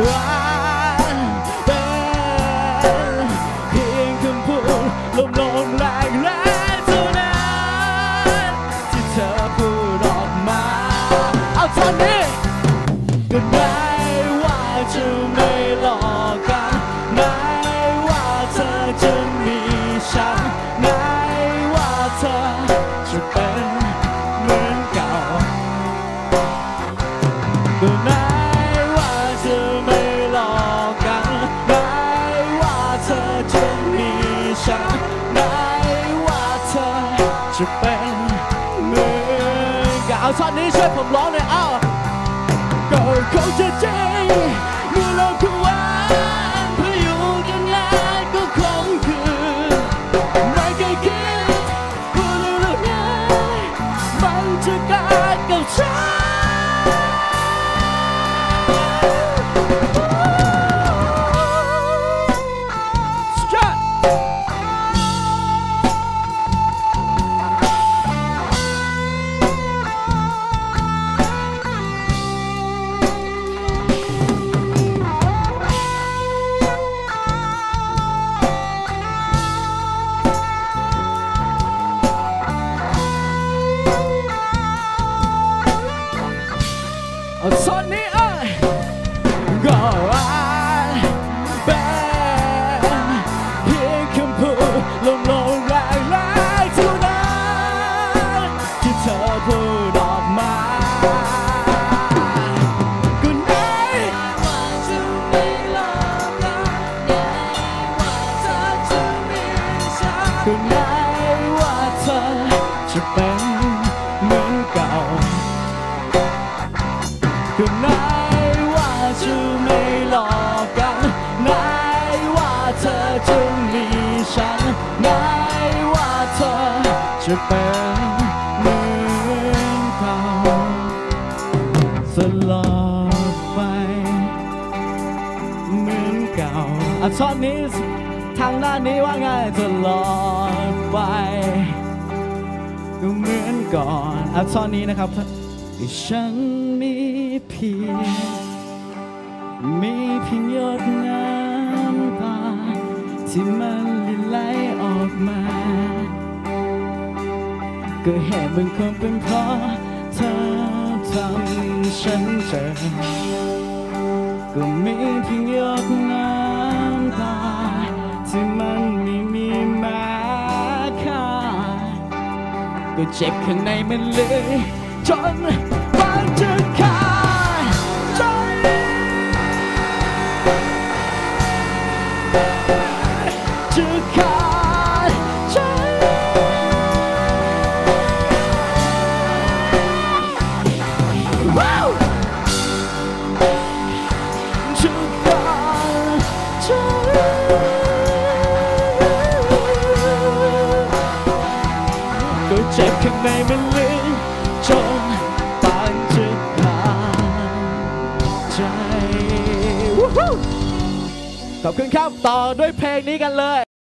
หวานเป็นเพียงคำพูดลมๆแรงๆเท่านั้นที่เธอพูดออกมาเอาตอนนี้ก็ได้ว่าจะไม่หลอกกันไม่ว่าเธอจะมีฉันไม่ว่าเธอจะเป็นเหมือนเก่าก็ไม่ว่าจะไม่หลอกกันไม่ว่าเธอจะมีฉันไม่ว่าเธอจะเป็นเหมือนเก่าเอาท่อนนี้ช่วยผมร้องหน่อยอ้าวก็คงจะจริงเมื่อเราคู่วันเพื่ออยู่กันนานก็คงคือไม่เคยคิดว่าเรื่องนี้มันจะเกิดกับฉันตอนนี้ก็เป็นเพียงคำพูดลมๆแรงๆเท่านั้นที่เธอพูดออกมาก็ไหนว่าจะไม่หลอกกันไหนว่าเธอจะมีฉันก็ไหนว่าเธอจะเป็นเหมือนเก่าก็ไหนว่าจะไม่หลอกกันไหนว่าเธอจะมีฉันไหนว่าเธอจะเป็นเหมือนเก่าตลอดไปเหมือนเก่าอ่ะท่อนนี้ทางด้านนี้ว่าไงตลอดไปก็เหมือนก่อนอ่ะท่อนนี้นะครับฉันมีเพียงหยดน้ำตาที่มันไหลออกมาก็เหตุมันคงเป็นเพราะเธอทำฉันเจ็บก็มีเพียงหยดน้ำตาที่มันไม่มีแม้ค่าก็เจ็บข้างในมันเลยจนมันจะขาดใจจะขาดใจว้าวจะขาดใจก็เจ็บข้างในมันเลยจนขอบคุณครับต่อด้วยเพลงนี้กันเลย